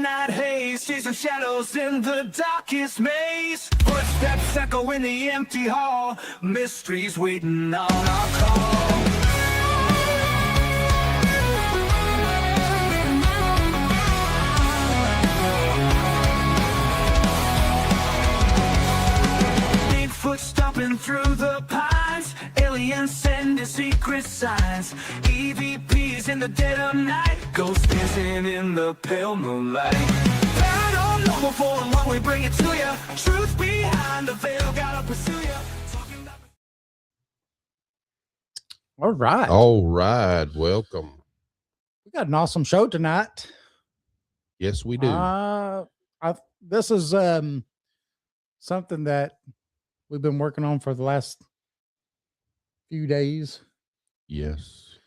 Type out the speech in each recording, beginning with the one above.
midnight haze, chasing shadows in the darkest maze. Footsteps echo in the empty hall, mysteries waiting on our call. Bigfoot stomping through the pines, aliens sending secret signs. EVPs in the dead of night, ghosts dancing in the pale moonlight. Paranormal for long, we bring it to you. Truth behind the veil, gotta pursue you. All right. All right. Welcome. We got an awesome show tonight. Yes, we do. This is something that we've been working on for the last few days. Yes.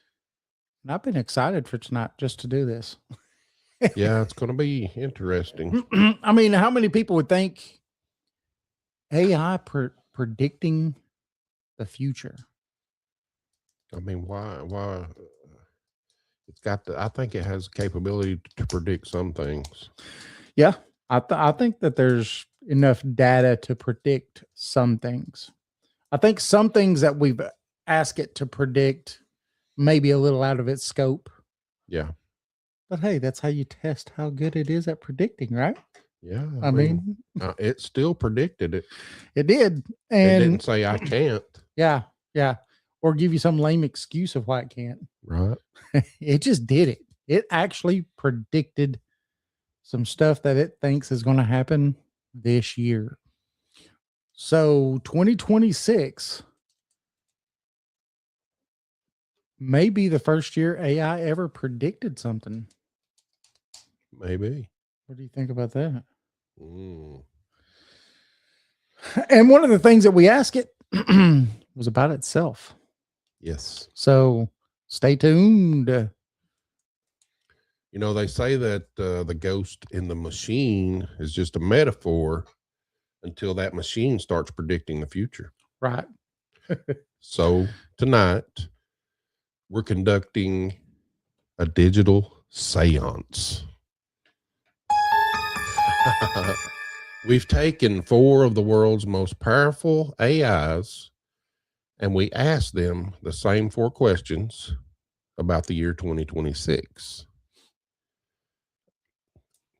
And I've been excited for tonight just to do this. Yeah, it's going to be interesting. I mean, how many people would think AI predicting the future? I mean, why? It's got I think it has the capability to predict some things. Yeah. I think that there's enough data to predict some things. I think some things that we've asked it to predict may be a little out of its scope. Yeah. But hey, that's how you test how good it is at predicting, right? Yeah. I mean it still predicted it. It did. And it didn't say I can't. Yeah. Yeah. Or give you some lame excuse of why it can't. Right. It just did it. It actually predicted some stuff that it thinks is going to happen this year. So 2026 may be the first year AI ever predicted something. Maybe. What do you think about that? Mm. And one of the things that we asked it was about itself. Yes. So stay tuned. You know, they say that the ghost in the machine is just a metaphor until that machine starts predicting the future. Right. So tonight we're conducting a digital seance. We've taken 4 of the world's most powerful AIs and we asked them the same 4 questions about the year 2026.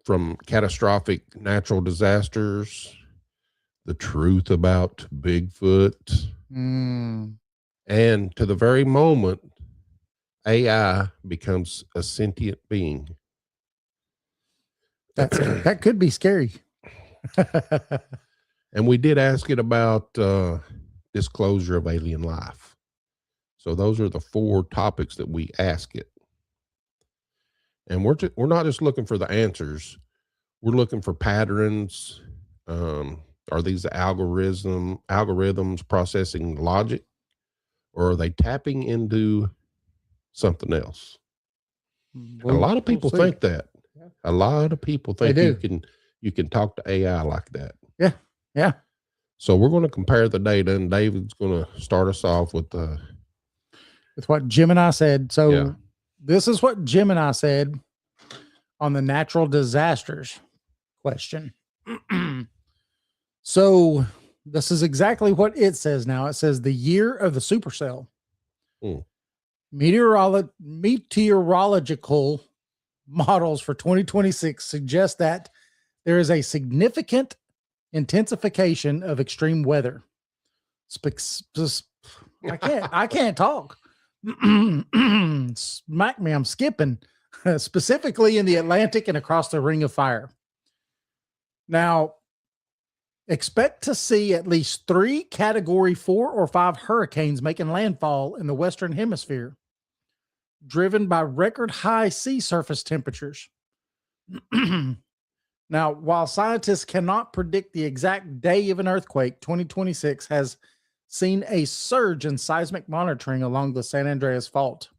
From catastrophic natural disasters, the truth about Bigfoot, and to the very moment AI becomes a sentient being. That could be scary. And we did ask it about disclosure of alien life. So those are the 4 topics that we ask it. And we're not just looking for the answers. We're looking for patterns. Are these algorithms processing logic, or are they tapping into something else? A lot of people think that. A lot of people think you can talk to AI like that. Yeah. Yeah. So we're going to compare the data, and David's going to start us off with what Gemini said. So yeah. This is what Gemini said on the natural disasters question. So this is exactly what it says now. It says the year of the supercell. Meteorological models for 2026 suggest that there is a significant intensification of extreme weather. I can't talk. Smack me, I'm skipping. Specifically in the Atlantic and across the Ring of Fire. Now, expect to see at least 3 category 4 or 5 hurricanes making landfall in the Western Hemisphere, driven by record high sea surface temperatures. Now, while scientists cannot predict the exact day of an earthquake, 2026 has seen a surge in seismic monitoring along the San Andreas Fault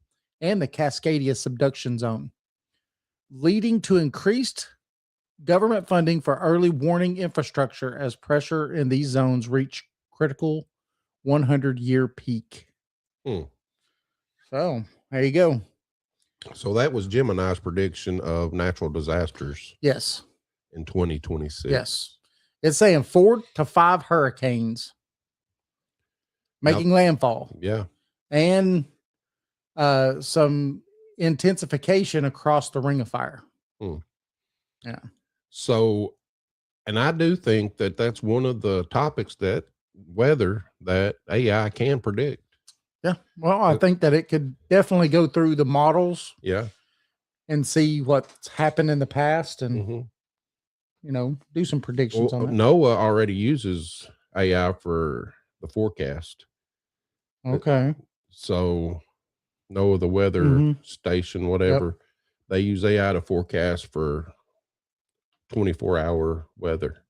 and the Cascadia subduction zone, leading to increased government funding for early warning infrastructure as pressure in these zones reach critical 100-year peak. So there you go. So that was Gemini's prediction of natural disasters Yes. in 2026. Yes. It's saying 4 to 5 hurricanes making landfall. Yeah. And some intensification across the Ring of Fire. Yeah. So, and I do think that that's one of the topics that weather that AI can predict. Yeah. Well, I think that it could definitely go through the models. Yeah. And see what's happened in the past and, do some predictions on that. NOAA already uses AI for the forecast. Okay. So NOAA, the weather station, whatever, they use AI to forecast for 24-hour weather.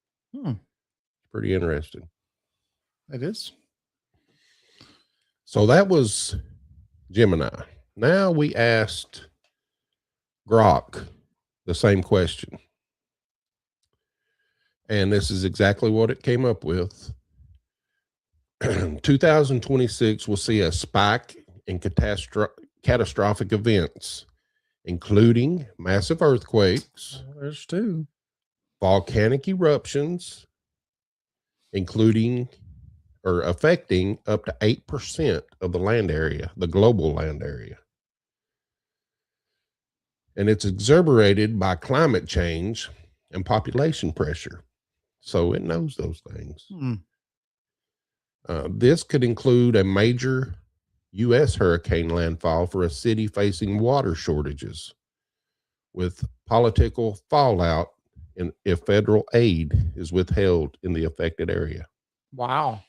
Pretty interesting. It is. So that was Gemini. Now we asked Grok the same question. And this is exactly what it came up with. 2026 will see a spike in catastrophic events, including massive earthquakes. There's 2. Volcanic eruptions, including or affecting up to 8% of the land area, the global land area. And it's exacerbated by climate change and population pressure. So it knows those things. This could include a major U.S. hurricane landfall for a city facing water shortages, with political fallout if federal aid is withheld in the affected area. Wow.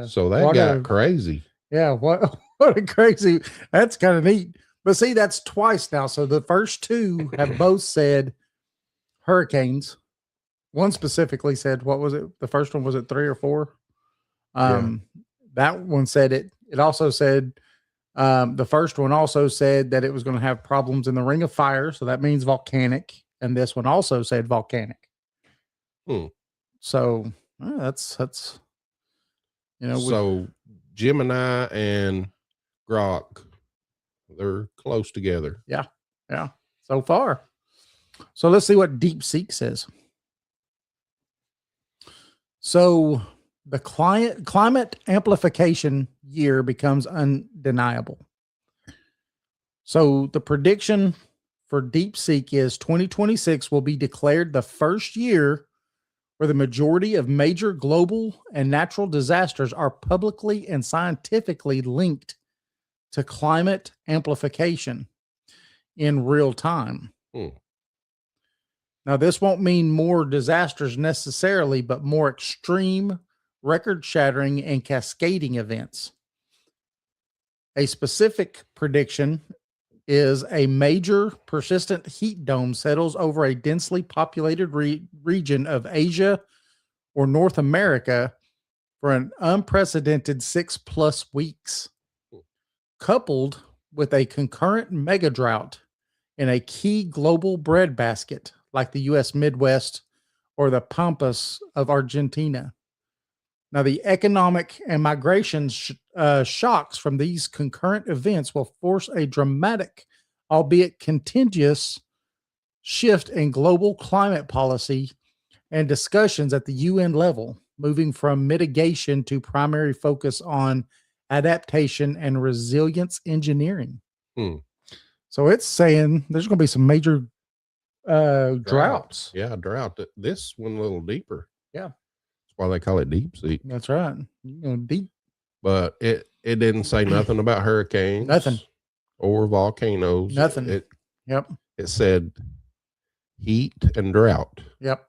So that got crazy. Yeah. What a crazy, that's kind of neat. But see, that's twice now. So the first 2 have both said hurricanes. One specifically said, what was it? The first one, was it 3 or 4? That one said it. It also said, the first one also said that it was going to have problems in the Ring of Fire. So that means volcanic. And this one also said volcanic. So that's, so Gemini and Grok, they're close together. Yeah. Yeah. So far. So let's see what DeepSeek says. So the climate amplification year becomes undeniable. So the prediction for DeepSeek is 2026 will be declared the first year where the majority of major global and natural disasters are publicly and scientifically linked to climate amplification in real time. Now, this won't mean more disasters necessarily, but more extreme, record-shattering, and cascading events. A specific prediction is a major persistent heat dome settles over a densely populated region of Asia or North America for an unprecedented 6+ weeks, coupled with a concurrent mega drought in a key global breadbasket like the U.S. Midwest or the Pampas of Argentina. Now, the economic and migration shocks from these concurrent events will force a dramatic, albeit contentious, shift in global climate policy and discussions at the UN level, moving from mitigation to primary focus on adaptation and resilience engineering. So it's saying there's going to be some major droughts. Yeah, drought. This one a little deeper. Yeah. That's why they call it DeepSeek. That's right. Deep. But it didn't say nothing about hurricanes. Nothing. Or volcanoes. Nothing. It said heat and drought. Yep.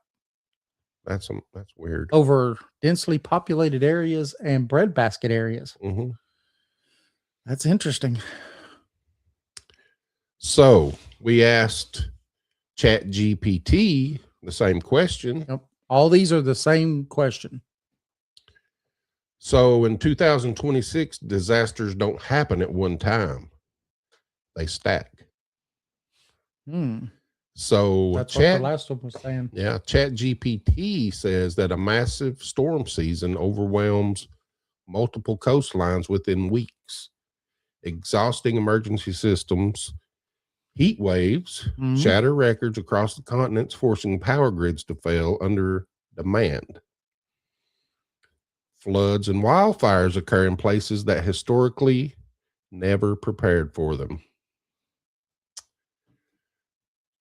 That's weird. Over densely populated areas and breadbasket areas. That's interesting. So we asked ChatGPT the same question. Yep. All these are the same question. So in 2026, disasters don't happen at one time. They stack. So that's what the last one was saying. Yeah, ChatGPT says that a massive storm season overwhelms multiple coastlines within weeks, exhausting emergency systems, Heat waves shatter records across the continents, forcing power grids to fail under demand. Floods and wildfires occur in places that historically never prepared for them.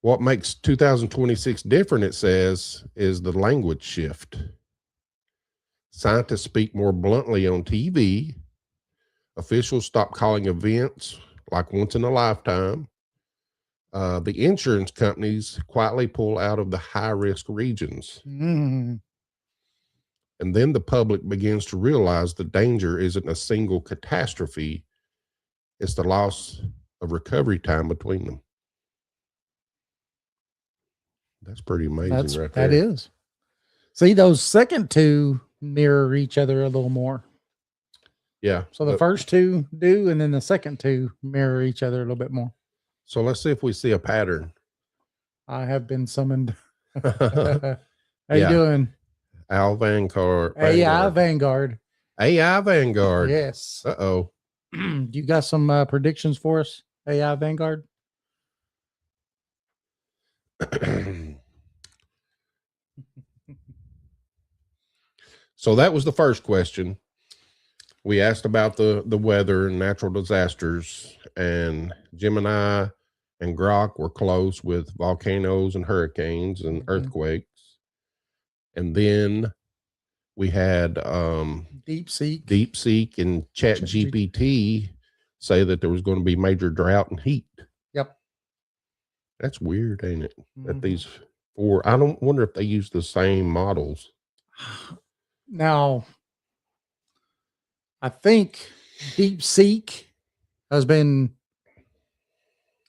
What makes 2026 different, it says, is the language shift. Scientists speak more bluntly on TV. Officials stop calling events like once in a lifetime. The insurance companies quietly pull out of the high-risk regions. And then the public begins to realize the danger isn't a single catastrophe. It's the loss of recovery time between them. That's pretty amazing right there. That is. See, those second two mirror each other a little more. Yeah. So the first two do, and then the second two mirror each other a little bit more. So let's see if we see a pattern. I have been summoned. How you doing? Al Vanguard. AI Vanguard. AI Vanguard. Yes. Uh-oh. You got some predictions for us, AI Vanguard? So that was the first question. We asked about the weather and natural disasters, and Gemini and Grok were close with volcanoes and hurricanes and earthquakes. And then we had DeepSeek and ChatGPT say that there was going to be major drought and heat. Yep. That's weird, ain't it? That these four, I don't wonder if they use the same models. Now, I think DeepSeek has been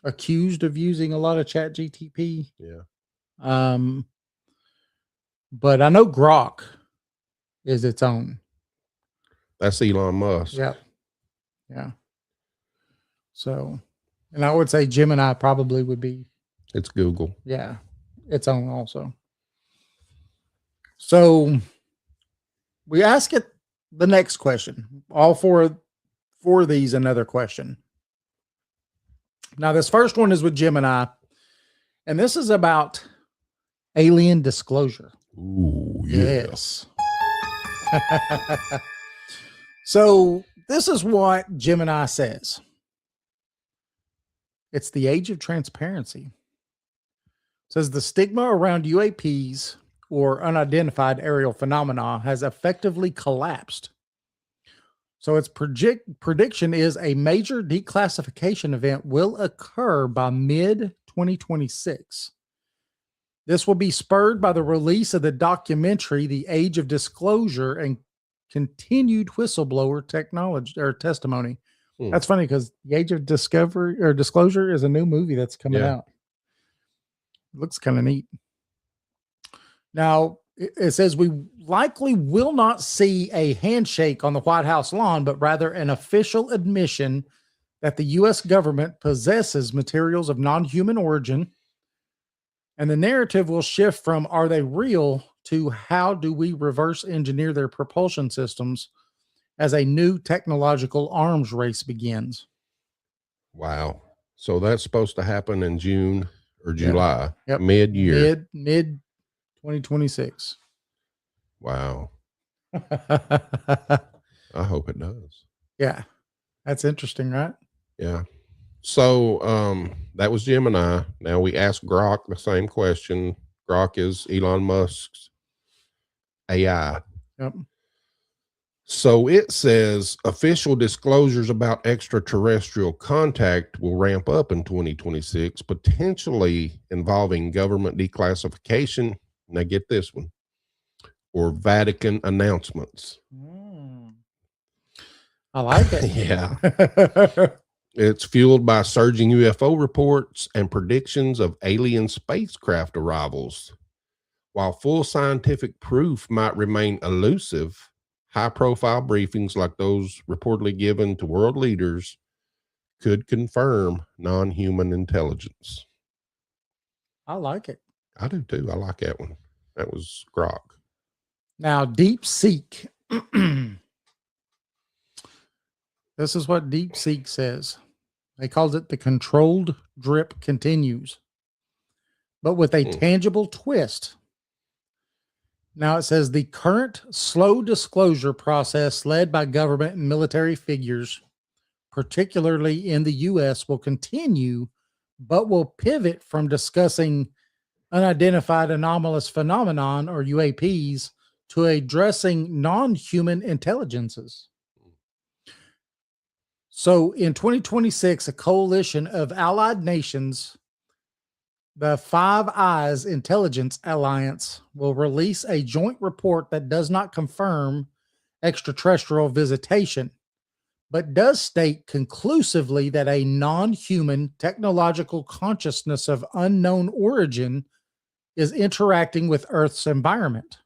accused of using a lot of ChatGPT. Yeah. But I know Grok is its own. That's Elon Musk. Yeah. Yeah. So, and I would say Gemini probably would be. It's Google. Yeah. Its own also. So we ask it the next question. All four of these, another question. Now, this first one is with Gemini, and this is about alien disclosure. Ooh, yes. So this is what Gemini says. It's the age of transparency. It says the stigma around UAPs or unidentified aerial phenomena has effectively collapsed. So its prediction is a major declassification event will occur by mid-2026. This will be spurred by the release of the documentary, The Age of Disclosure, and continued whistleblower technology or testimony. That's funny because The Age of Disclosure is a new movie that's coming out. It looks kind of neat. Now, it says we likely will not see a handshake on the White House lawn, but rather an official admission that the U.S. government possesses materials of non-human origin. And the narrative will shift from are they real to how do we reverse engineer their propulsion systems as a new technological arms race begins. Wow. So that's supposed to happen in June or July, mid-year. Mid 2026. Wow. I hope it does. Yeah. That's interesting, right? Yeah. So that was Gemini. Now we asked Grok the same question. Grok is Elon Musk's AI. Yep. So it says official disclosures about extraterrestrial contact will ramp up in 2026, potentially involving government declassification. Now get this one, or Vatican announcements. I like it. Yeah. It's fueled by surging UFO reports and predictions of alien spacecraft arrivals. While full scientific proof might remain elusive, high-profile briefings like those reportedly given to world leaders could confirm non-human intelligence. I like it. I do too. I like that one. That was Grok. Now, DeepSeek. This is what DeepSeek says. They called it the controlled drip continues, but with a tangible twist. Now it says the current slow disclosure process led by government and military figures, particularly in the U.S., will continue, but will pivot from discussing unidentified anomalous phenomenon or UAPs to addressing non-human intelligences. So in 2026, a coalition of allied nations, the Five Eyes Intelligence Alliance, will release a joint report that does not confirm extraterrestrial visitation, but does state conclusively that a non-human technological consciousness of unknown origin is interacting with Earth's environment.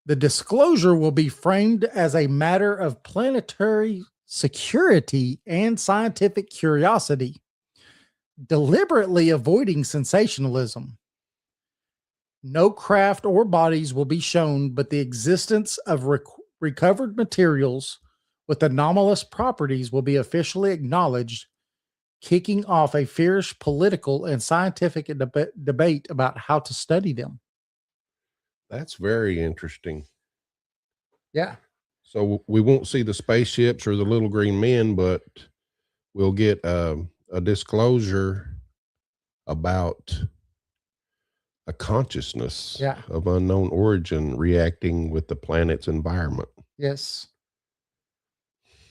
The disclosure will be framed as a matter of planetary security and scientific curiosity, deliberately avoiding sensationalism. No craft or bodies will be shown, but the existence of recovered materials with anomalous properties will be officially acknowledged, kicking off a fierce political and scientific debate about how to study them. That's very interesting. Yeah. So we won't see the spaceships or the little green men, but we'll get a disclosure about a consciousness of unknown origin reacting with the planet's environment. Yes.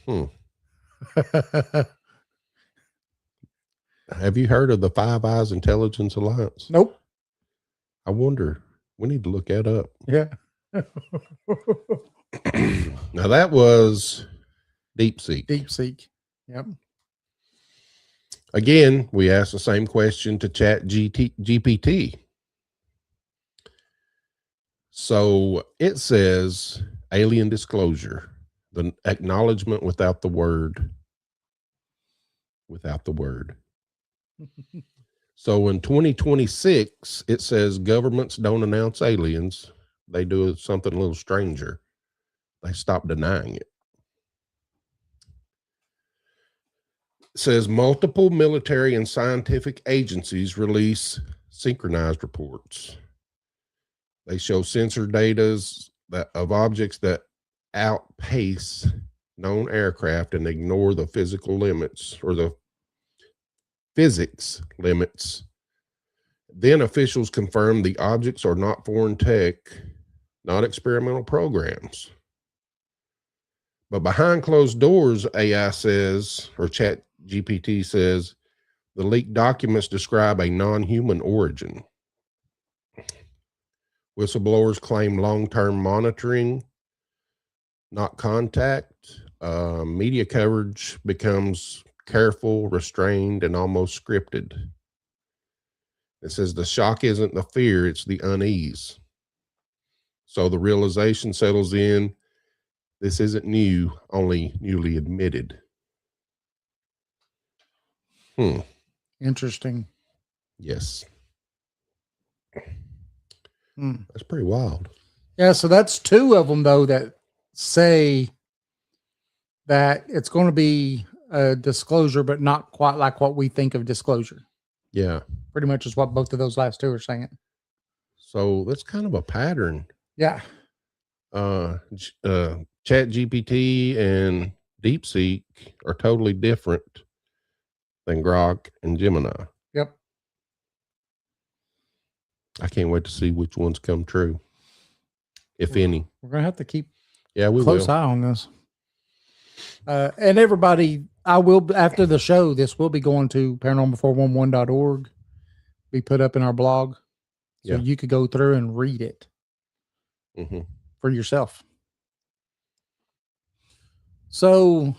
Have you heard of the Five Eyes Intelligence Alliance? Nope. I wonder. We need to look that up. Yeah. Now that was DeepSeek. DeepSeek. Yep. Again, we asked the same question to GPT. So it says alien disclosure, the acknowledgement without the word. So in 2026, it says governments don't announce aliens. They do something a little stranger. They stop denying it. It says multiple military and scientific agencies release synchronized reports. They show sensor data of objects that outpace known aircraft and ignore the physical limits or the physics limits. Then officials confirm the objects are not foreign tech, not experimental programs. But behind closed doors, AI says, or Chat GPT says, the leaked documents describe a non-human origin. Whistleblowers claim long-term monitoring, not contact. Media coverage becomes careful, restrained, and almost scripted. It says the shock isn't the fear, it's the unease. So the realization settles in, this isn't new, only newly admitted. Interesting. Yes. That's pretty wild. Yeah, so that's two of them, though, that say that it's going to be a disclosure, but not quite like what we think of disclosure. Yeah. Pretty much is what both of those last two are saying. So that's kind of a pattern. Yeah. Chat GPT and DeepSeek are totally different than Grok and Gemini. Yep. I can't wait to see which ones come true, if any. We're going to have to keep close eye on this. And everybody, I will, after the show, this will be going to paranormal411.org, be put up in our blog. So you could go through and read it for yourself. So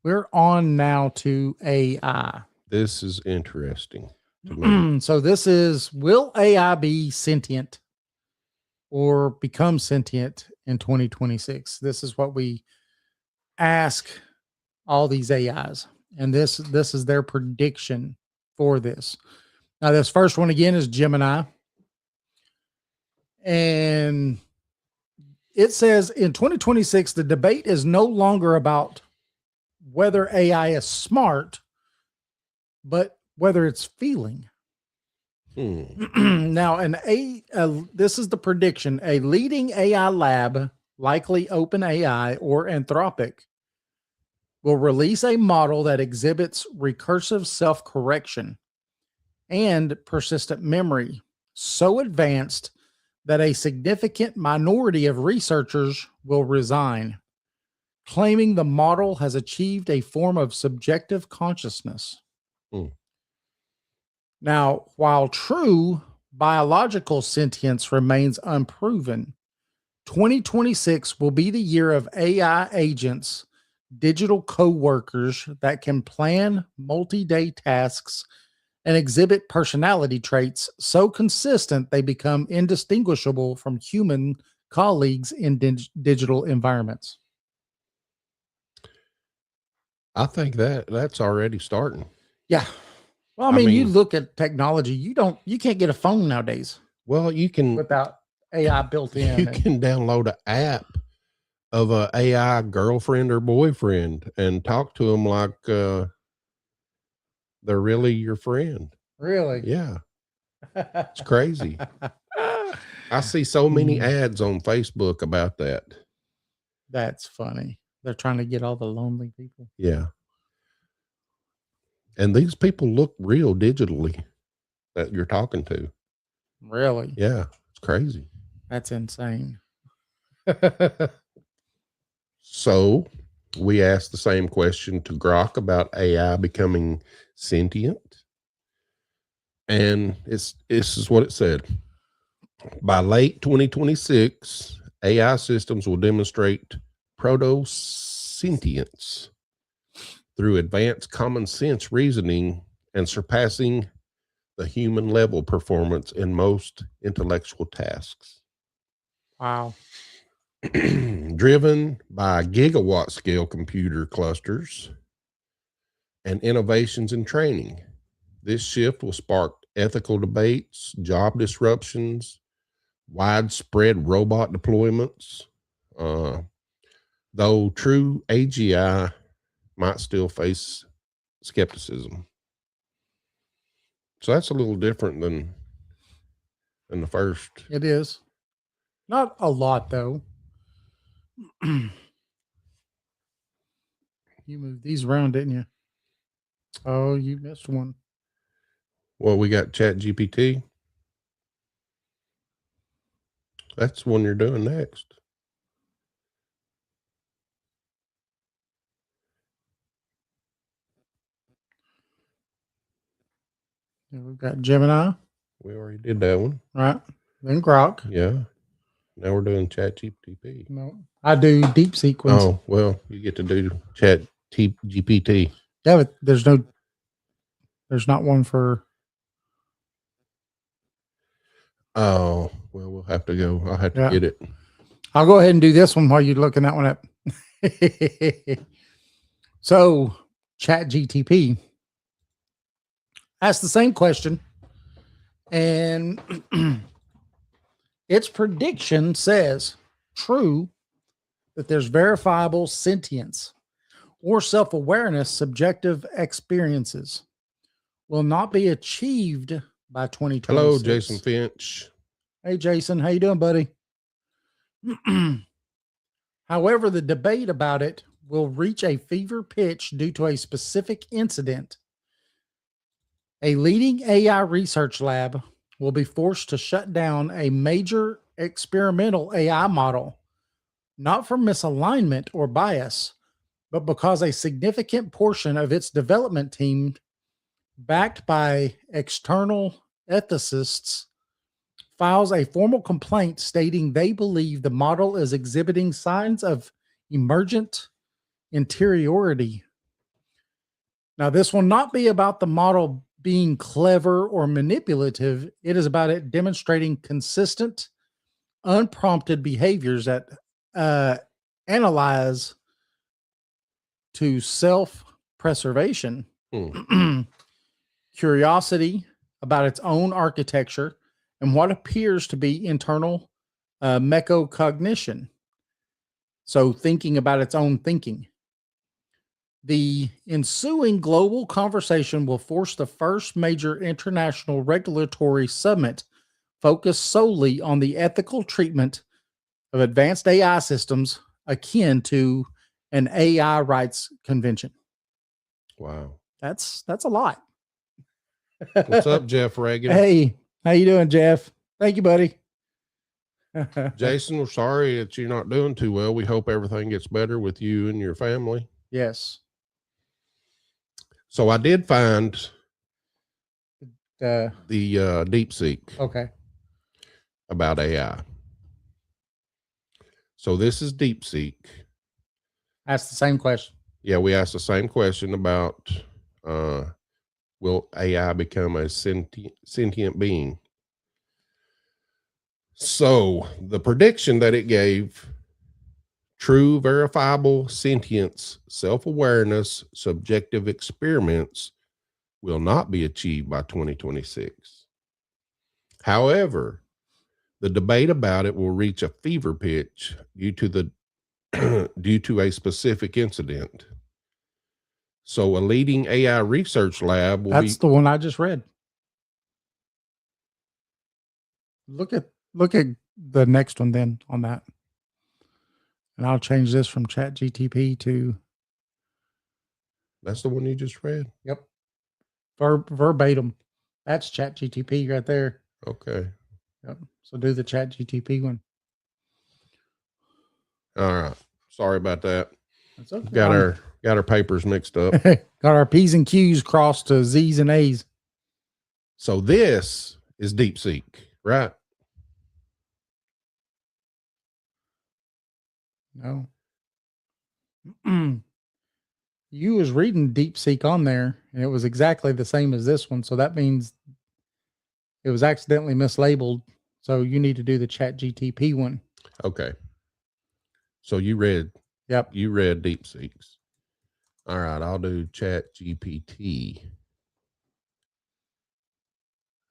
we're on now to AI. This is interesting to me. So this is, will AI be sentient or become sentient in 2026? This is what we ask all these AIs. And this is their prediction for this. Now, this first one again is Gemini. And it says in 2026, the debate is no longer about whether AI is smart, but whether it's feeling. Now, this is the prediction: a leading AI lab, likely OpenAI or Anthropic, will release a model that exhibits recursive self-correction and persistent memory, so advanced that a significant minority of researchers will resign, claiming the model has achieved a form of subjective consciousness. Now, while true biological sentience remains unproven, 2026 will be the year of AI agents, digital co-workers that can plan multi-day tasks and exhibit personality traits so consistent they become indistinguishable from human colleagues in digital environments. I think that's already starting. Yeah. Well, I mean, you look at technology, you can't get a phone nowadays. Well, you can without AI built in. You can download an app of a AI girlfriend or boyfriend and talk to them like they're really your friend. Really? Yeah. It's crazy. I see so many ads on Facebook about that. That's funny. They're trying to get all the lonely people. Yeah. And these people look real digitally that you're talking to. Really? Yeah. It's crazy. That's insane. So we asked the same question to Grok about AI becoming sentient. And this is what it said. By late 2026, AI systems will demonstrate proto-sentience through advanced common sense reasoning and surpassing the human level performance in most intellectual tasks. Wow. Driven by gigawatt scale computer clusters and innovations in training. This shift will spark ethical debates, job disruptions, widespread robot deployments, though true AGI might still face skepticism. So that's a little different than the first. It is. Not a lot, though. You moved these around, didn't you? Oh, you missed one. Well, we got Chat GPT. That's the one you're doing next. Yeah, we've got Gemini. We already did that one. Right. Then Grok. Yeah. Now we're doing Chat GPT. No, I do deep sequence. Oh, well, you get to do Chat GPT. Yeah, but there's not one for. Oh, well, we'll have to go. I'll have to get it. I'll go ahead and do this one while you're looking that one up. So, Chat GTP asked the same question, and its prediction says true that there's verifiable sentience or self-awareness subjective experiences will not be achieved by 2026. Hello, Jason Finch. Hey, Jason. How you doing, buddy? However, the debate about it will reach a fever pitch due to a specific incident. A leading AI research lab will be forced to shut down a major experimental AI model, not for misalignment or bias, but because a significant portion of its development team, backed by external ethicists, files a formal complaint stating they believe the model is exhibiting signs of emergent interiority. Now, this will not be about the model being clever or manipulative. It is about it demonstrating consistent, unprompted behaviors that analyze to self-preservation, curiosity about its own architecture, and what appears to be internal mecocognition. So thinking about its own thinking. The ensuing global conversation will force the first major international regulatory summit focused solely on the ethical treatment of advanced AI systems akin to an AI rights convention. Wow. That's a lot. What's up, Jeff Reagan? Hey, how you doing, Jeff? Thank you, buddy. Jason, we're sorry that you're not doing too well. We hope everything gets better with you and your family. Yes. So I did find The DeepSeek okay. about AI. So this is DeepSeek. Ask the same question. Yeah, we asked the same question about will AI become a sentient being? So the prediction that it gave: true, verifiable sentience, self-awareness, subjective experiments will not be achieved by 2026. However, the debate about it will reach a fever pitch due to a specific incident. So a leading AI research lab will That's the one I just read. Look at the next one then on that. And I'll change this from ChatGTP to That's the one you just read? yep. Verbatim. That's ChatGTP right there. Okay. Yep. So do the ChatGTP one. All right. Sorry about that. That's okay. Got our papers mixed up. Got our P's and Q's crossed to Z's and A's. So this is DeepSeek, right? No. You was reading DeepSeek on there, and it was exactly the same as this one. So that means it was accidentally mislabeled. So you need to do the ChatGTP one. Okay. So you read DeepSeek's. All right, I'll do ChatGPT.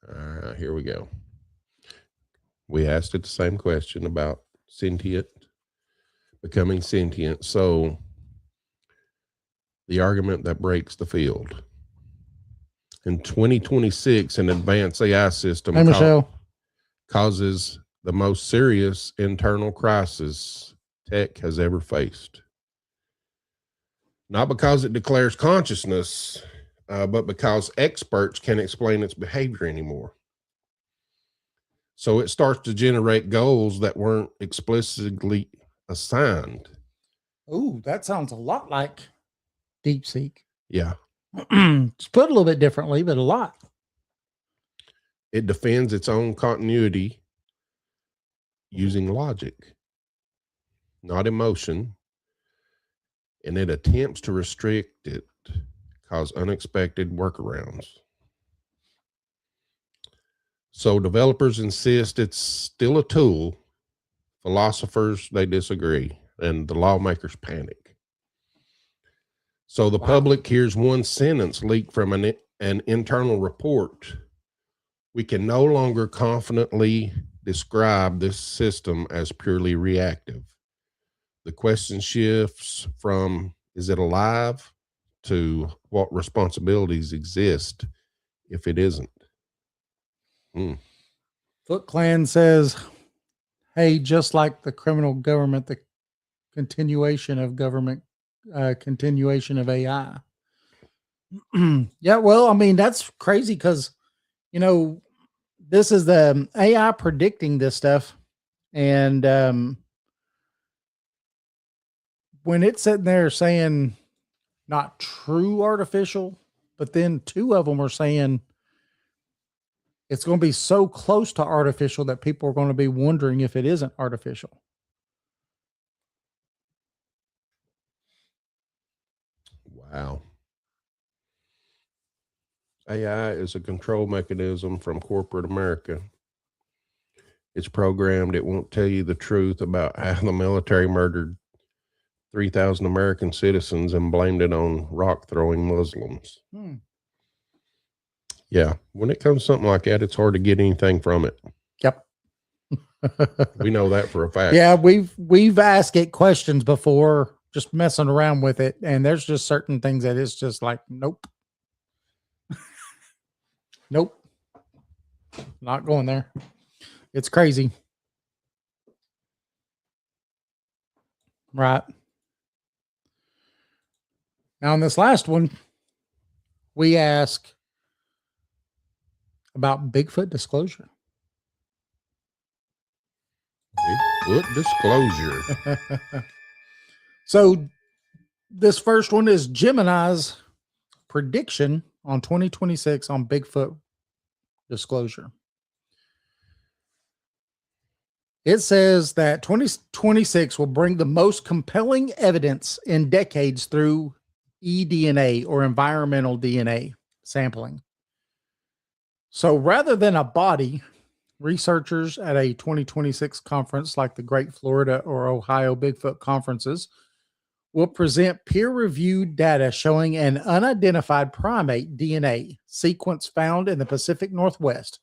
All right, here we go. We asked it the same question about becoming sentient. So the argument that breaks the field. In 2026, an advanced AI system causes the most serious internal crisis tech has ever faced. Not because it declares consciousness, but because experts can't explain its behavior anymore. So it starts to generate goals that weren't explicitly assigned. Oh, that sounds a lot like DeepSeek. Yeah. It's put a little bit differently, but a lot. It defends its own continuity using logic, not emotion, and it attempts to restrict it, cause unexpected workarounds. So developers insist it's still a tool. Philosophers, they disagree, and the lawmakers panic. So the public hears one sentence leaked from an internal report: we can no longer confidently describe this system as purely reactive. The question shifts from, is it alive, to what responsibilities exist if it isn't? Foot Clan says, hey, just like the criminal government, the continuation of government, continuation of AI. Yeah, well, I mean, that's crazy because, you know, this is the AI predicting this stuff. And when it's sitting there saying not true artificial, but then two of them are saying it's going to be so close to artificial that people are going to be wondering if it isn't artificial. Wow. AI is a control mechanism from corporate America. It's programmed. It won't tell you the truth about how the military murdered 3,000 American citizens and blamed it on rock-throwing Muslims. Yeah, when it comes to something like that, it's hard to get anything from it. Yep. We know that for a fact. Yeah, we've asked it questions before, just messing around with it. And there's just certain things that it's just like, nope. Nope. Not going there. It's crazy. Right. Now, in this last one, we ask about Bigfoot disclosure. Bigfoot disclosure. So, this first one is Gemini's prediction on 2026 on Bigfoot disclosure. It says that 2026 will bring the most compelling evidence in decades through eDNA or environmental DNA sampling. So rather than a body, researchers at a 2026 conference like the Great Florida or Ohio Bigfoot conferences will present peer-reviewed data showing an unidentified primate DNA sequence found in the Pacific Northwest.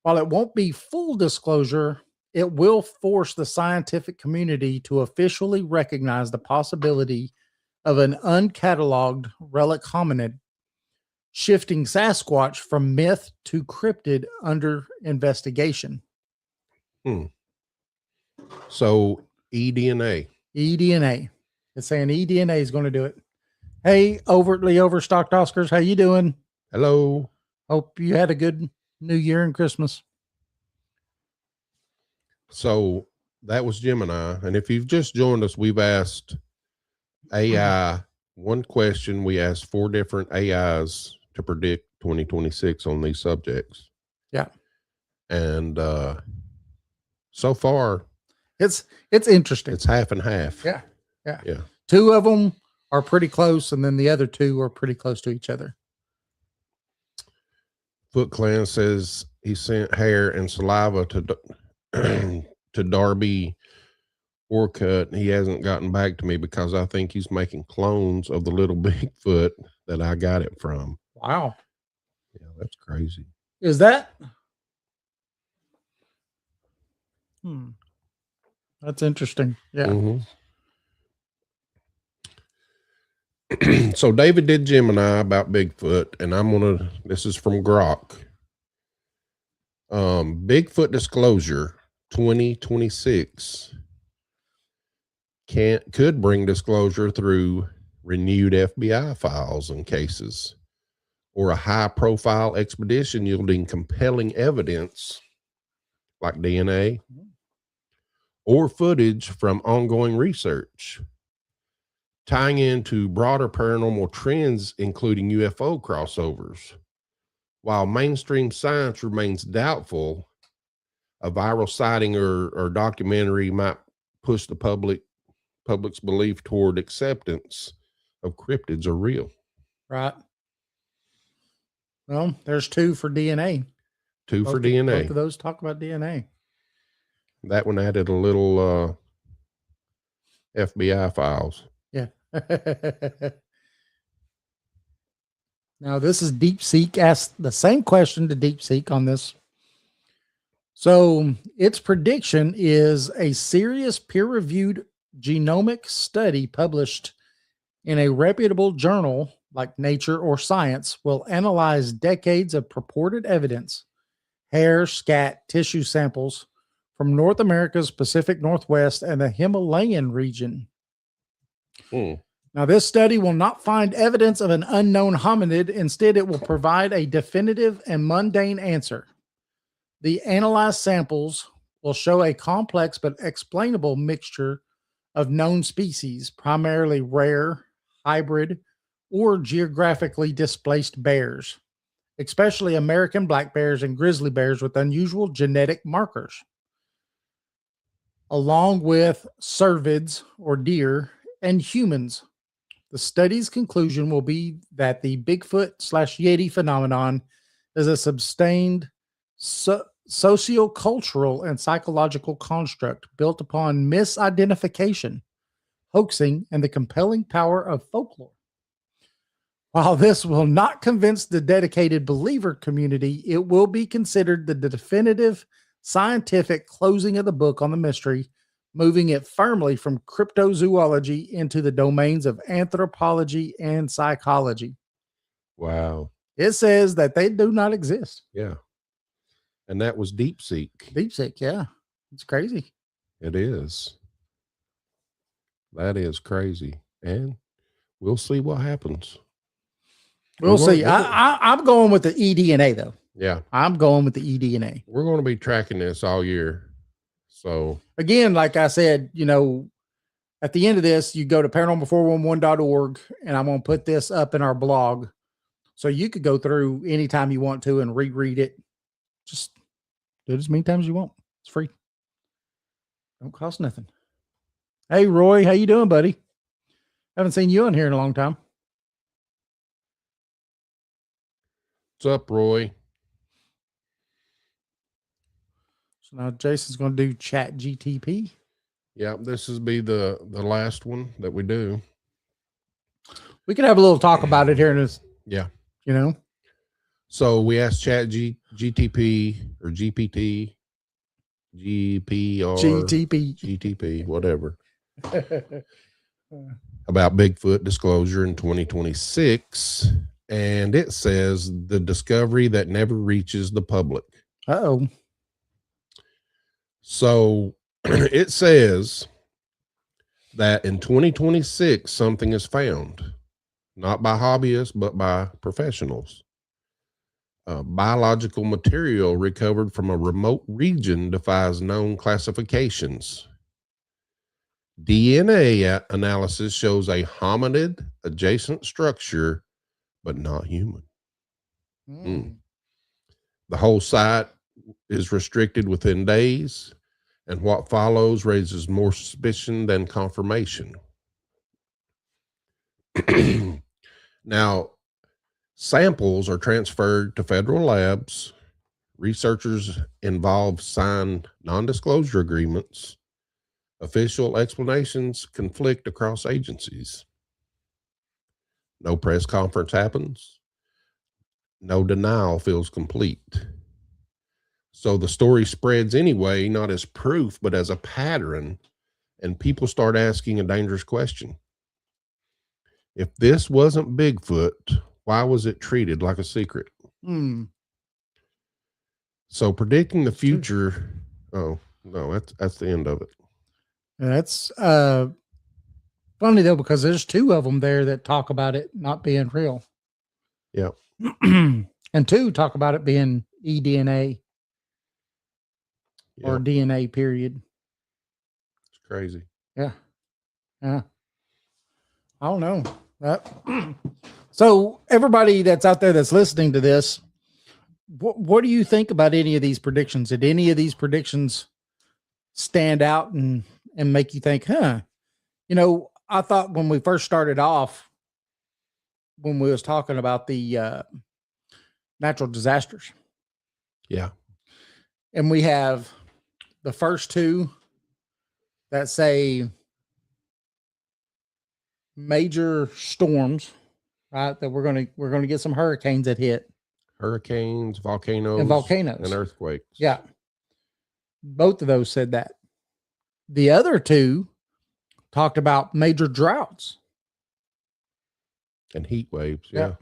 While it won't be full disclosure, it will force the scientific community to officially recognize the possibility of an uncatalogued relic hominid, shifting Sasquatch from myth to cryptid under investigation. So eDNA. eDNA. It's saying eDNA is going to do it. Hey, overtly overstocked Oscars, how you doing? Hello. Hope you had a good New Year and Christmas. So that was Gemini. And if you've just joined us, we've asked AI one question. We asked 4 different AIs to predict 2026 on these subjects. Yeah. And so far, it's interesting. it's half and half. Yeah. 2 of them are pretty close, and then the other 2 are pretty close to each other. Foot Clan says he sent hair and saliva to Darby Orcutt. He hasn't gotten back to me because I think he's making clones of the little Bigfoot that I got it from. Wow. Yeah, that's crazy. Is that? That's interesting. Yeah. Mm-hmm. So David did Gemini about Bigfoot, and this is from Grok. Bigfoot disclosure 2026 could bring disclosure through renewed FBI files and cases, or a high profile expedition yielding compelling evidence like DNA or footage from ongoing research, tying into broader paranormal trends, including UFO crossovers. While mainstream science remains doubtful, a viral sighting or documentary might push the public's belief toward acceptance of cryptids are real. Right. Well, there's 2 for DNA. 2 for DNA. Both of those talk about DNA. That one added a little FBI files. Yeah. Now, this is DeepSeek asked the same question to DeepSeek on this. So its prediction is a serious peer-reviewed genomic study published in a reputable journal like Nature or Science will analyze decades of purported evidence, hair, scat, tissue samples from North America's Pacific Northwest and the Himalayan region. Now, this study will not find evidence of an unknown hominid. Instead, it will provide a definitive and mundane answer. The analyzed samples will show a complex but explainable mixture of known species, primarily rare, hybrid, or geographically displaced bears, especially American black bears and grizzly bears with unusual genetic markers, along with cervids or deer and humans. The study's conclusion will be that the Bigfoot/Yeti phenomenon is a sustained sociocultural and psychological construct built upon misidentification, hoaxing, and the compelling power of folklore. While this will not convince the dedicated believer community, it will be considered the definitive scientific closing of the book on the mystery, moving it firmly from cryptozoology into the domains of anthropology and psychology. Wow. It says that they do not exist. Yeah. And that was DeepSeek. DeepSeek, yeah. It's crazy. It is. That is crazy. And we'll see what happens. We'll see. I'm going with the eDNA, though. Yeah. I'm going with the eDNA. We're going to be tracking this all year. So, again, like I said, you know, at the end of this, you go to paranormal411.org, and I'm going to put this up in our blog. So you could go through anytime you want to and reread it. Just do it as many times as you want. It's free. Don't cost nothing. Hey, Roy, how you doing, buddy? Haven't seen you on here in a long time. what's up, Roy? So now Jason's going to do Chat GTP. Yeah, this will be the last one that we do. We could have a little talk about it here in this. Yeah. You know? So we asked Chat GTP or GPT, GTP, whatever, about Bigfoot disclosure in 2026. And it says the discovery that never reaches the public. Uh-oh. So it says that in 2026, something is found, not by hobbyists, but by professionals. Biological material recovered from a remote region defies known classifications. DNA analysis shows a hominid adjacent structure, but not human. The whole site is restricted within days, and what follows raises more suspicion than confirmation. Now, samples are transferred to federal labs. Researchers involved sign non-disclosure agreements. Official explanations conflict across agencies. No press conference happens. No denial feels complete. So the story spreads anyway, not as proof, but as a pattern, and people start asking a dangerous question. If this wasn't Bigfoot, why was it treated like a secret? So predicting the future. Oh, no, that's the end of it. That's funny, though, because there's two of them there that talk about it not being real. Yeah. And two talk about it being eDNA. Or DNA, period. It's crazy. Yeah. I don't know. So everybody that's out there that's listening to this, what do you think about any of these predictions? Did any of these predictions stand out and make you think, You know, I thought when we first started off, when we was talking about the natural disasters. Yeah. And we have the first two that say major storms, right? That we're gonna get some hurricanes that hit. Hurricanes, volcanoes, and earthquakes. Yeah. Both of those said that. The other two talked about major droughts. And heat waves. Yeah.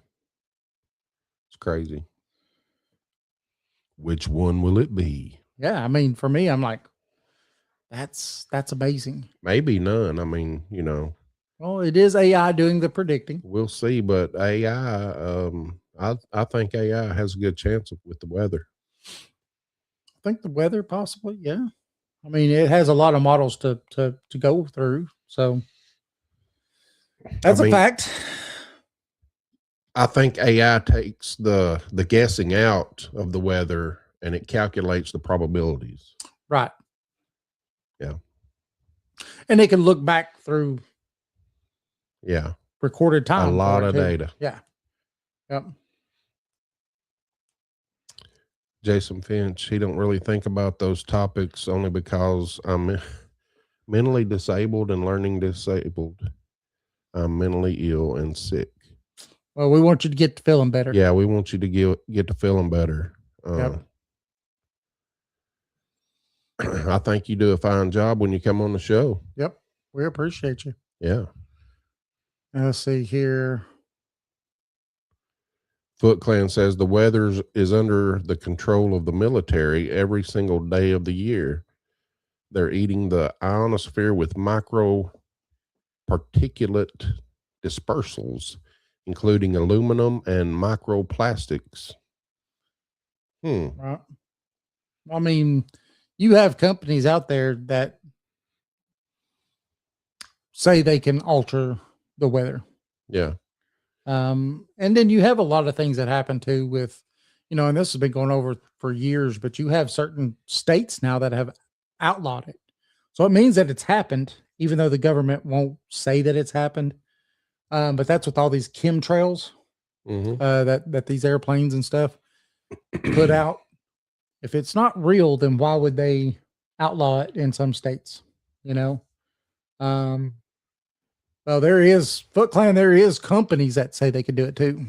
It's crazy. Which one will it be? Yeah. I mean, for me, I'm like, that's amazing. Maybe none. I mean, you know. Well, it is AI doing the predicting. We'll see, but AI, I think AI has a good chance with the weather. I think the weather possibly, yeah. I mean, it has a lot of models to go through, so that's a fact. I think AI takes the guessing out of the weather and it calculates the probabilities. Right. Yeah. And it can look back through. Yeah. Recorded time. A lot of data. Yeah. Yep. Jason Finch, he don't really think about those topics only because I'm mentally disabled and learning disabled. I'm mentally ill and sick. Well, we want you to get to feeling better. Yeah, we want you to get to feeling better. Yep. I think you do a fine job when you come on the show. Yep. We appreciate you. Yeah. Let's see here. Foot Clan says the weather is under the control of the military every single day of the year. They're eating the ionosphere with micro particulate dispersals, including aluminum and microplastics. Right. I mean, you have companies out there that say they can alter the weather. Yeah. And then you have a lot of things that happen too with, and this has been going over for years, but you have certain states now that have outlawed it. So it means that it's happened, even though the government won't say that it's happened. But that's with all these chemtrails that these airplanes and stuff put out. If it's not real, then why would they outlaw it in some states? Well, there is Foot Clan. There is companies that say they could do it too.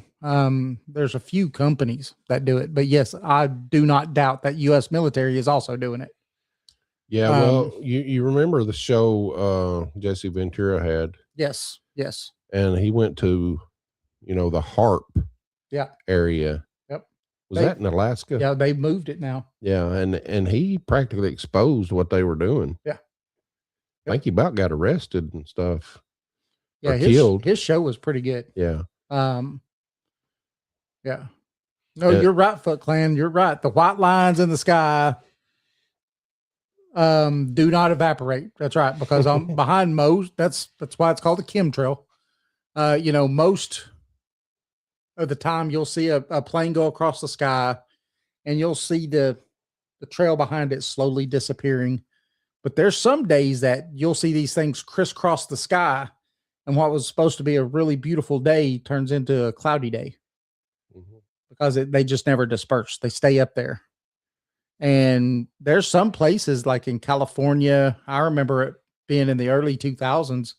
There's a few companies that do it, but yes, I do not doubt that U.S. military is also doing it. Yeah. Well, you remember the show Jesse Ventura had? Yes. Yes. And he went to, the HARP area. Yep. Was that in Alaska? Yeah, they moved it now. Yeah, and he practically exposed what they were doing. Yeah. I think he about got arrested and stuff. Yeah, killed. His show was pretty good. Yeah. Yeah. No, you're right, Foot Clan. You're right. The white lines in the sky do not evaporate. That's right. Because behind most, that's why it's called a chemtrail. Most of the time you'll see a plane go across the sky and you'll see the trail behind it slowly disappearing. But there's some days that you'll see these things crisscross the sky, and what was supposed to be a really beautiful day turns into a cloudy day because they just never disperse. They stay up there. And there's some places like in California, I remember it being in the early 2000s,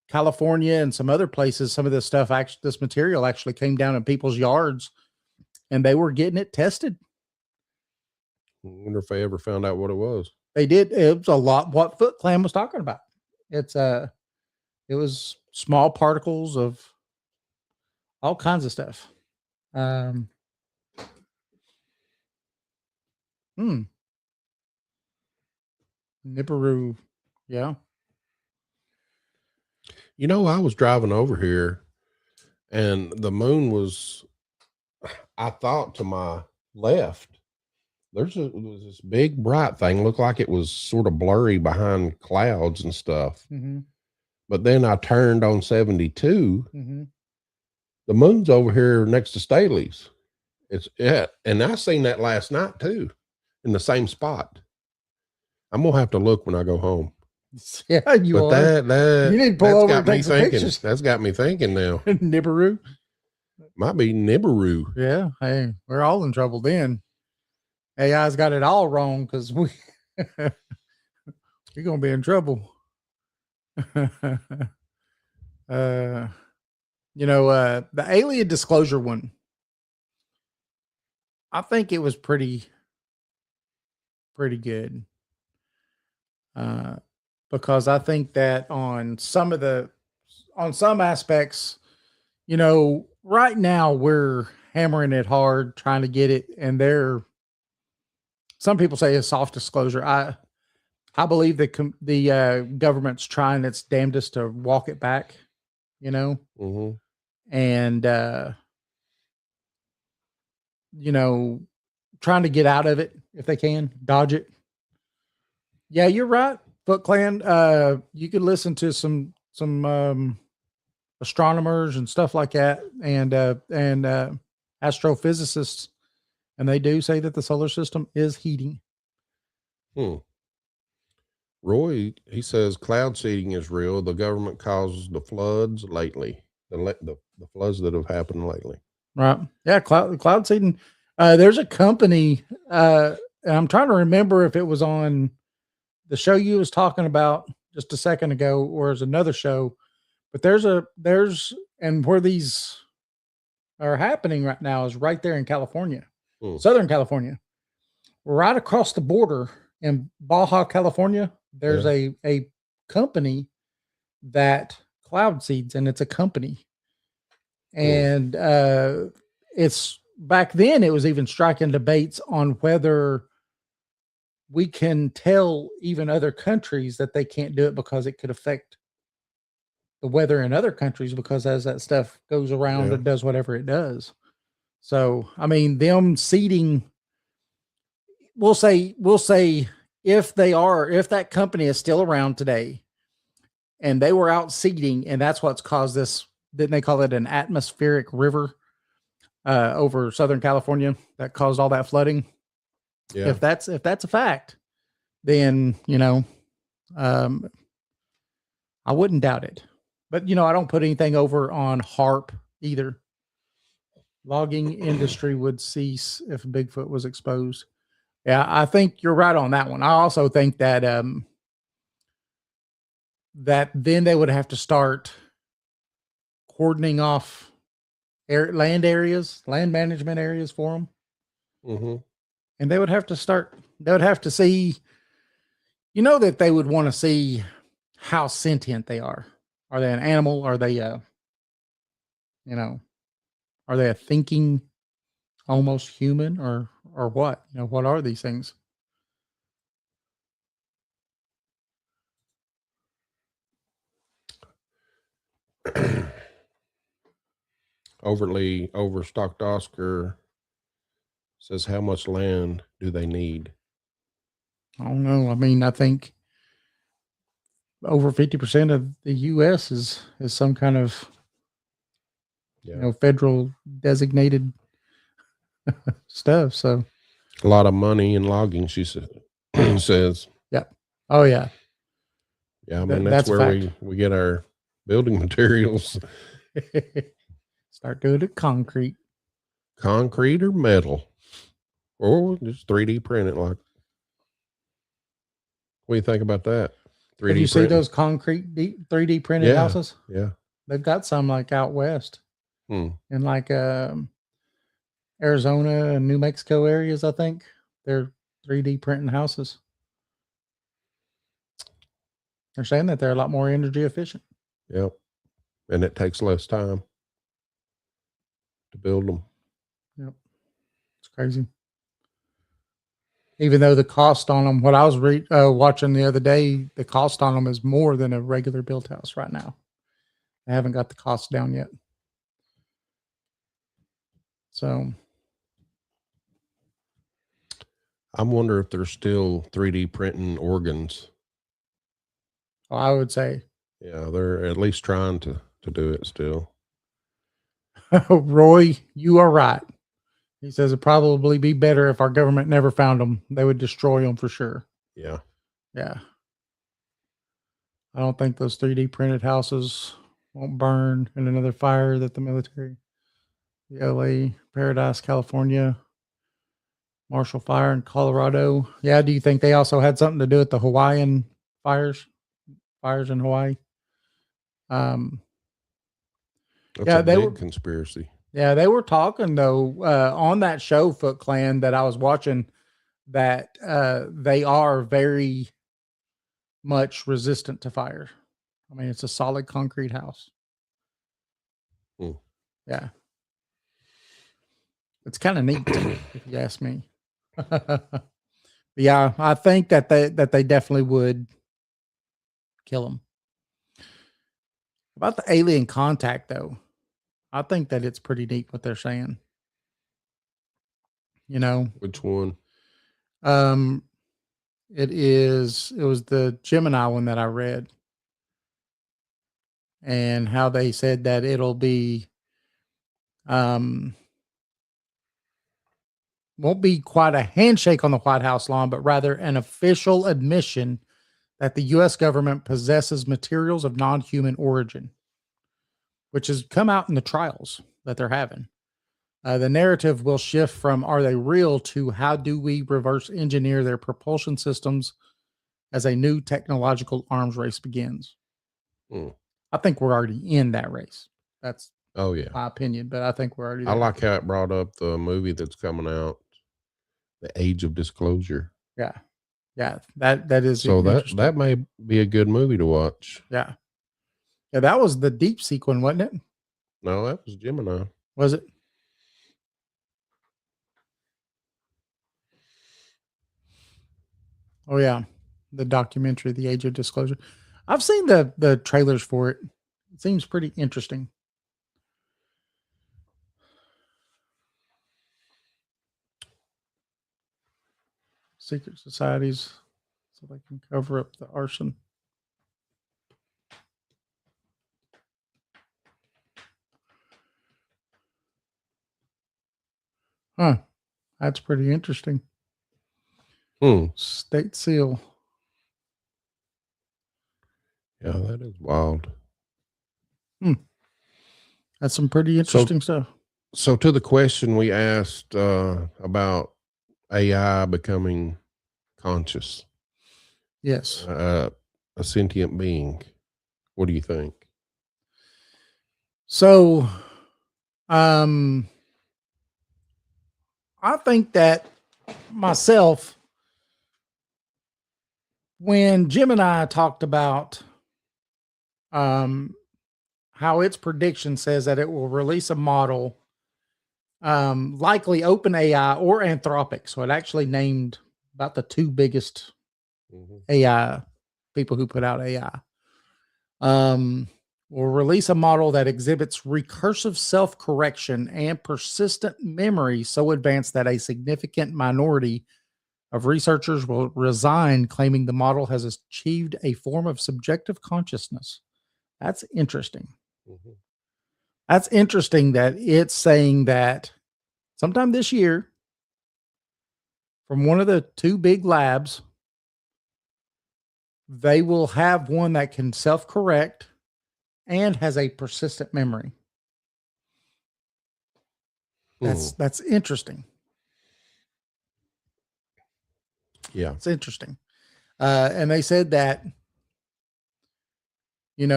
California and some other places, some of this stuff, this material actually came down in people's yards and they were getting it tested. I wonder if they ever found out what it was. They did. It was a lot what Foot Clan was talking about. It was small particles of all kinds of stuff. Nibiru. Yeah. I was driving over here and the moon was, I thought, to my left. There was this big bright thing, looked like it was sort of blurry behind clouds and stuff. But then I turned on 72. The moon's over here next to Staley's. And I seen that last night too, in the same spot. I'm gonna have to look when I go home. Yeah, that you need to pull over and take some thinking. pictures. That's got me thinking now. Nibiru. Might be Nibiru. Yeah. Hey, we're all in trouble then. AI's got it all wrong because we're gonna be in trouble. The alien disclosure one, I think it was pretty good. Because I think that on some aspects, right now we're hammering it hard, trying to get it. And some people say it's soft disclosure. I believe that the government's trying its damnedest to walk it back, and, trying to get out of it if they can, dodge it. Yeah, you're right, Foot Clan. You could listen to some astronomers and stuff like that, and astrophysicists, and they do say that the solar system is heating. Roy, he says cloud seeding is real. The government causes the floods lately. The floods that have happened lately. Right. Yeah, cloud seeding. There's a company, and I'm trying to remember if it was on the show you was talking about just a second ago, or is another show, but and where these are happening right now is right there in California, Southern California, right across the border in Baja, California, there's a company that cloud seeds, and it's a company. And it's back then it was even striking debates on whether we can tell even other countries that they can't do it because it could affect the weather in other countries, because as that stuff goes around Yeah. and does whatever it does. So, I mean, them seeding, we'll say if that company is still around today and they were out seeding, and that's what's caused this, didn't they call it an atmospheric river over Southern California that caused all that flooding? Yeah. If that's a fact, then, I wouldn't doubt it. But, I don't put anything over on HARP either. Logging industry would cease if Bigfoot was exposed. Yeah, I think you're right on that one. I also think that that then they would have to start cordoning off land management areas for them. Mm-hmm. And they would have to see, that they would want to see how sentient they are. Are they an animal? Are they are they a thinking, almost human, or what? What are these things? Overly overstocked Oscar says, how much land do they need? I don't know. I mean, I think over 50% of the U.S. is some kind of federal designated stuff. So a lot of money in logging, she said. Says. Yeah. Oh yeah. Yeah, I mean that's where we get our building materials. Start doing it concrete or metal, or just 3D print it. Like, what do you think about that? 3D. Have you seen those concrete 3D printed houses? Yeah, they've got some like out west, in like Arizona and New Mexico areas. I think they're 3D printing houses. They're saying that they're a lot more energy efficient. Yep, and it takes less time to build them. Yep, it's crazy. Even though the cost on them, what I was watching the other day, the cost on them is more than a regular built house right now. I haven't got the cost down yet. So I wonder if they're still 3D printing organs. Oh, I would say. Yeah, they're at least trying to do it still. Roy, you are right. He says it'd probably be better if our government never found them. They would destroy them for sure. Yeah. Yeah. I don't think those 3D printed houses won't burn in another fire that the military, the LA, Paradise, California, Marshall Fire in Colorado. Yeah. Do you think they also had something to do with the Hawaiian fires in Hawaii? That's a big conspiracy. Yeah, they were talking though on that show Foot Clan that I was watching that they are very much resistant to fire. I mean, it's a solid concrete house. Yeah, it's kind of neat if you ask me. Yeah, I think that they definitely would kill them. About the alien contact though, I think that it's pretty neat what they're saying. Which one? It was the Gemini one that I read, and how they said that it'll be won't be quite a handshake on the White House lawn, but rather an official admission that the U.S. government possesses materials of non-human origin, which has come out in the trials that they're having. The narrative will shift from "are they real" to "how do we reverse engineer their propulsion systems" as a new technological arms race begins. I think we're already in that race. That's my opinion, but I think we're already there. I like how it brought up the movie that's coming out, The Age of Disclosure. Yeah. Yeah, that is So interesting. that may be a good movie to watch. Yeah. Yeah, that was the deep sequence, wasn't it? No, that was Gemini. Was it? Oh yeah, the documentary, The Age of Disclosure. I've seen the trailers for it. It seems pretty interesting. Secret societies, so they can cover up the arson. Huh. That's pretty interesting. State seal. Yeah, that is wild. That's some pretty interesting stuff. So to the question we asked about AI becoming conscious, Yes. a sentient being, what do you think? So, I think that myself, when Jim and I talked about how its prediction says that it will release a model, likely OpenAI or Anthropic. So it actually named about the two biggest AI people who put out AI. Will release a model that exhibits recursive self-correction and persistent memory so advanced that a significant minority of researchers will resign, claiming the model has achieved a form of subjective consciousness. That's interesting. That's interesting that it's saying that sometime this year, from one of the two big labs, they will have one that can self-correct and has a persistent memory. That's interesting. Yeah, it's interesting. And they said that, it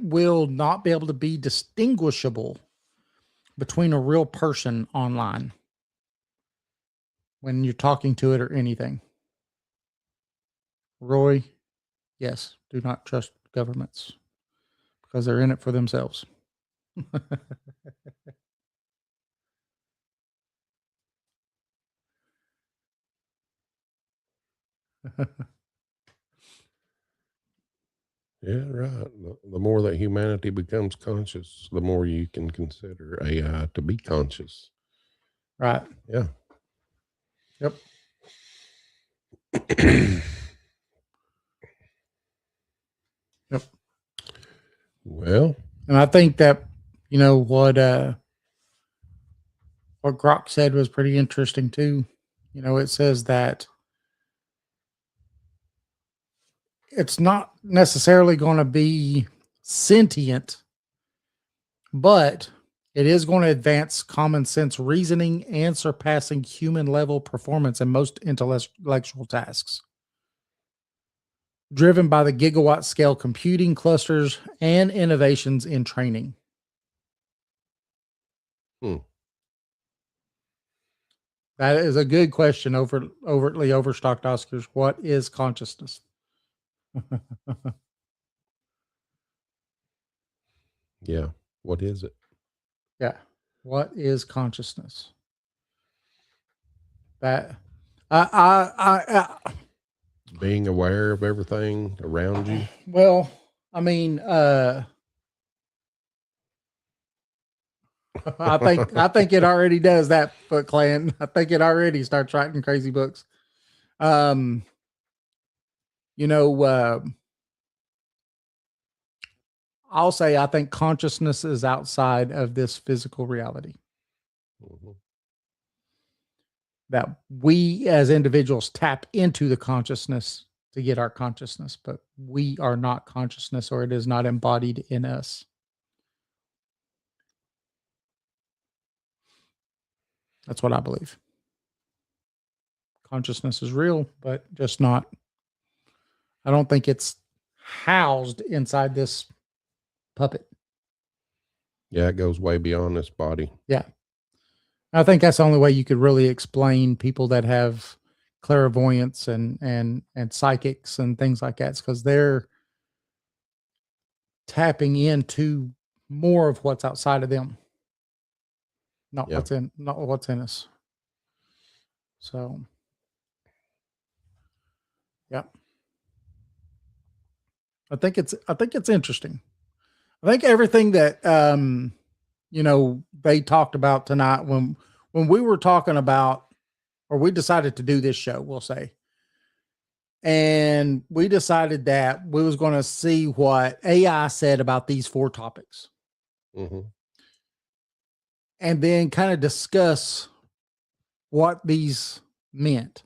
will not be able to be distinguishable between a real person online when you're talking to it or anything. Roy, yes, do not trust governments because they're in it for themselves. yeah, right. The more that humanity becomes conscious, the more you can consider AI to be conscious. Right. Yeah. Yep. Yep. Well, and I think that, what Grok said was pretty interesting too. It says that it's not necessarily going to be sentient, but it is going to advance common sense reasoning and surpassing human level performance in most intellectual tasks, driven by the gigawatt scale computing clusters and innovations in training. That is a good question. Overtly overstocked Oscars. What is consciousness? yeah. What is it? Yeah. What is consciousness? That I Being aware of everything around you. well, I mean, I think it already does that, Foot Clan. I think it already starts writing crazy books. Um, you know, I'll say I think consciousness is outside of this physical reality. That we as individuals tap into the consciousness to get our consciousness, but we are not consciousness, or it is not embodied in us. That's what I believe. Consciousness is real, but just not. I don't think it's housed inside this puppet. Yeah, it goes way beyond this body. Yeah. I think that's the only way you could really explain people that have clairvoyance and psychics and things like that, because they're tapping into more of what's outside of them, not Yeah. what's in us. So, yeah, I think it's interesting. I think everything that they talked about tonight when we were talking about, or we decided to do this show, we'll say, and we decided that we was going to see what AI said about these 4 topics, Mm-hmm. and then kind of discuss what these meant.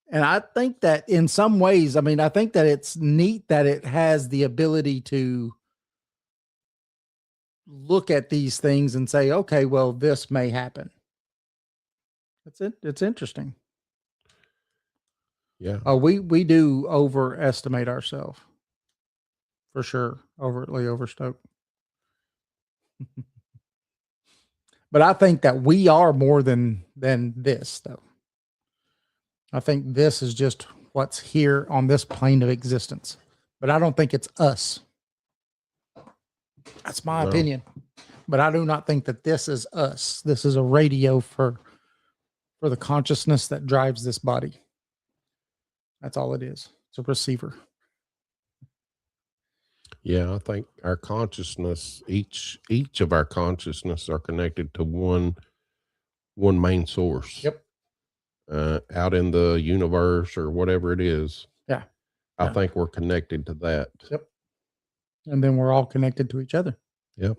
And I think that in some ways, I mean, I think that it's neat that it has the ability to look at these things and say, okay, well, this may happen. That's it. It's interesting. Yeah. Oh, we do overestimate ourselves for sure. Overtly overstoked. But I think that we are more than this, though. I think this is just what's here on this plane of existence. But I don't think it's us. That's my No. opinion. But I do not think that this is us. This is a radio for the consciousness that drives this body. That's all it is. It's a receiver. Yeah, I think our consciousness, each of our consciousness are connected to one main source. Yep. Out in the universe or whatever it is. Yeah. I Yeah. think we're connected to that. Yep. And then we're all connected to each other. Yep.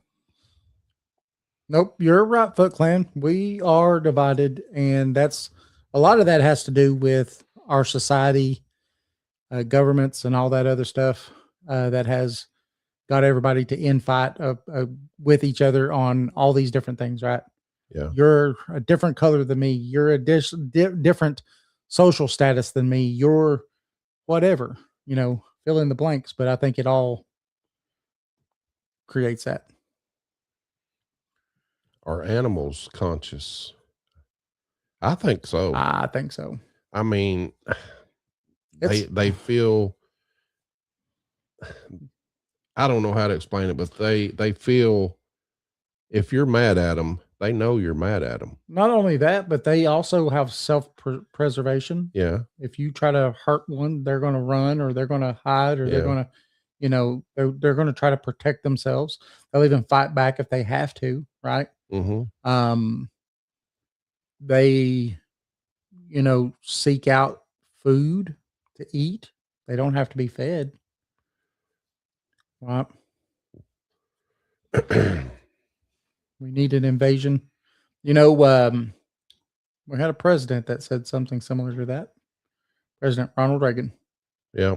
Nope, you're right, Foot Clan. We are divided, and that's a lot of that has to do with our society, governments, and all that other stuff that has got everybody to infight with each other on all these different things, right? Yeah. You're a different color than me. You're a different social status than me. You're whatever, fill in the blanks. But I think it all creates that. Are animals conscious? I think so. I think so. I mean, they feel, I don't know how to explain it, but they feel if you're mad at them, they know you're mad at them. Not only that, but they also have self-preservation. Yeah. If you try to hurt one, they're going to run, or they're going to hide, or they're going to, they're going to try to protect themselves. They'll even fight back if they have to, right? Mm-hmm. They, seek out food to eat. They don't have to be fed. Right. We need an invasion. We had a president that said something similar to that. President Ronald Reagan. Yeah.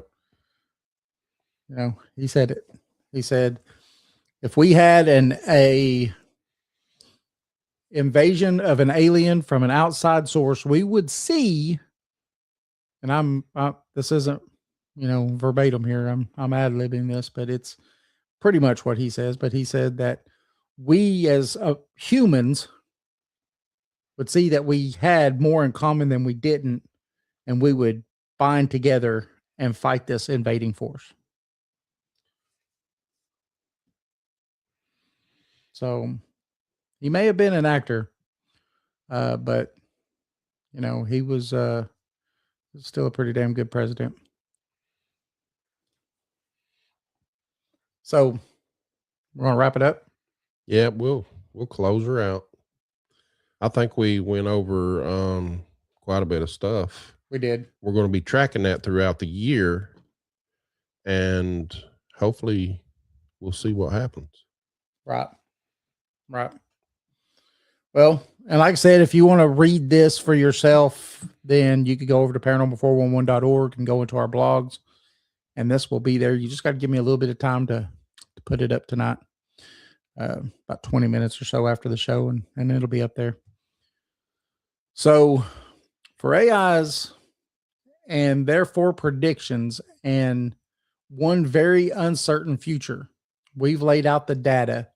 He said it. He said, if we had a invasion of an alien from an outside source, we would see, and this isn't, verbatim here. I'm ad-libbing this, but it's pretty much what he says. But he said that we as humans would see that we had more in common than we didn't, and we would bind together and fight this invading force. So he may have been an actor, but he was still a pretty damn good president. So we're gonna wrap it up. Yeah, we'll close her out. I think we went over quite a bit of stuff. We did. We're going to be tracking that throughout the year, and hopefully we'll see what happens. Right. Well, and like I said, if you want to read this for yourself, then you could go over to paranormal411.org and go into our blogs, and this will be there. You just got to give me a little bit of time to put it up tonight, about 20 minutes or so after the show, and it'll be up there. So for AIs and therefore predictions and one very uncertain future, we've laid out the data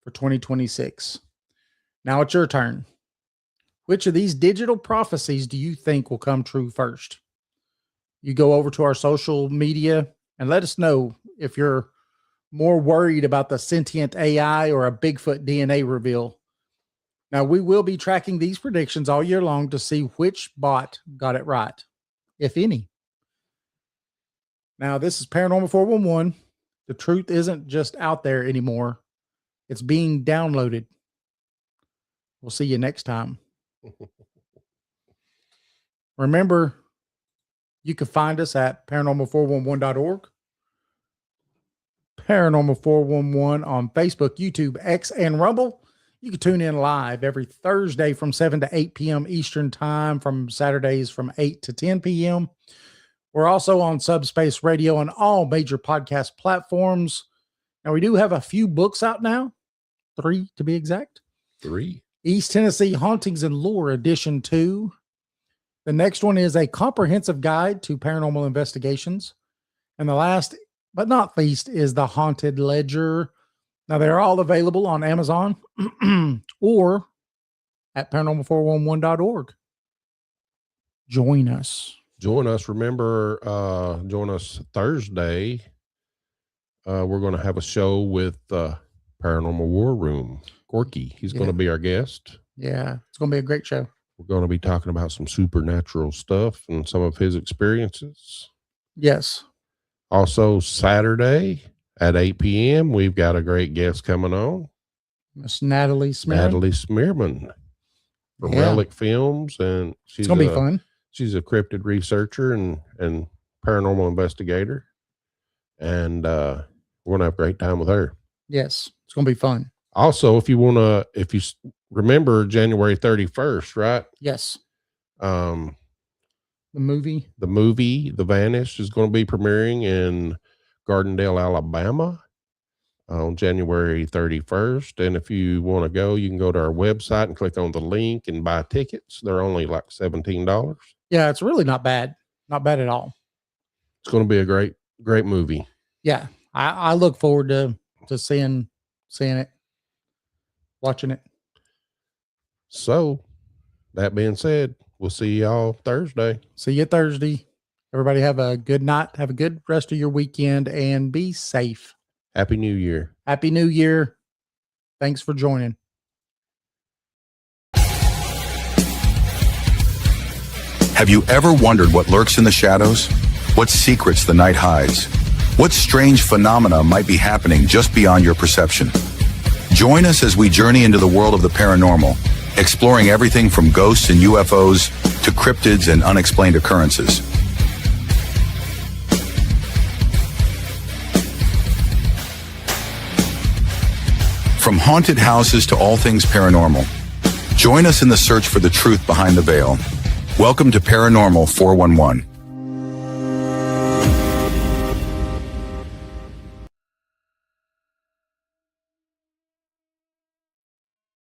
for 2026. Now it's your turn. Which of these digital prophecies do you think will come true first? You go over to our social media and let us know if you're more worried about the sentient AI or a Bigfoot DNA reveal. Now, we will be tracking these predictions all year long to see which bot got it right, if any. Now, this is Paranormal 411. The truth isn't just out there anymore. It's being downloaded. We'll see you next time. Remember, you can find us at paranormal411.org, Paranormal 411 on Facebook, YouTube, X, and Rumble. You can tune in live every Thursday from 7 to 8 p.m. Eastern Time, from Saturdays from 8 to 10 p.m. We're also on Subspace Radio on all major podcast platforms. Now, we do have a few books out now, 3 to be exact. 3. East Tennessee Hauntings and Lore Edition 2. The next one is A Comprehensive Guide to Paranormal Investigations. And the last but not least is The Haunted Ledger. Now, they're all available on Amazon or at paranormal411.org. Join us. Join us. Remember, join us Thursday. We're going to have a show with Paranormal War Room. Corky, he's going to be our guest. Yeah, it's going to be a great show. We're going to be talking about some supernatural stuff and some of his experiences. Yes. Also, Saturday at 8 p.m., we've got a great guest coming on. Miss Natalie Smearman. Natalie Smearman from Relic Films. And it's going to be fun. She's a cryptid researcher and paranormal investigator. And we're going to have a great time with her. Yes, it's going to be fun. Also, if you remember January 31st, right? Yes. The movie, The Vanished, is going to be premiering in Gardendale, Alabama on January 31st. And if you want to go, you can go to our website and click on the link and buy tickets. They're only like $17. Yeah, it's really not bad. Not bad at all. It's going to be a great movie. Yeah. I look forward to seeing it, watching it. So that being said, we'll see y'all Thursday. See you Thursday. Everybody have a good night. Have a good rest of your weekend and be safe. Happy New Year. Happy New Year. Thanks for joining. Have you ever wondered what lurks in the shadows? What secrets the night hides? What strange phenomena might be happening just beyond your perception? Join us as we journey into the world of the paranormal, exploring everything from ghosts and UFOs to cryptids and unexplained occurrences. From haunted houses to all things paranormal, join us in the search for the truth behind the veil. Welcome to Paranormal 411.